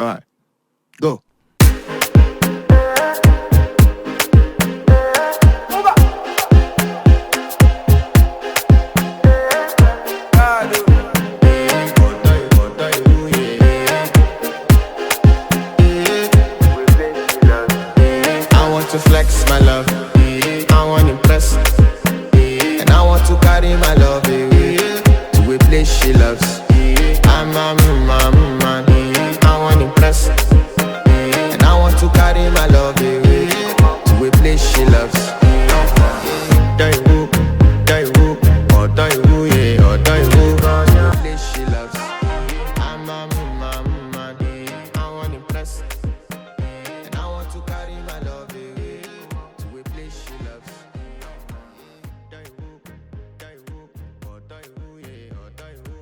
Alright, go. I want to flex my love, I want to impress, and I want to carry my love away to a place she loves. I'm a man, I want to impress, and I want to carry my love away to a place she loves.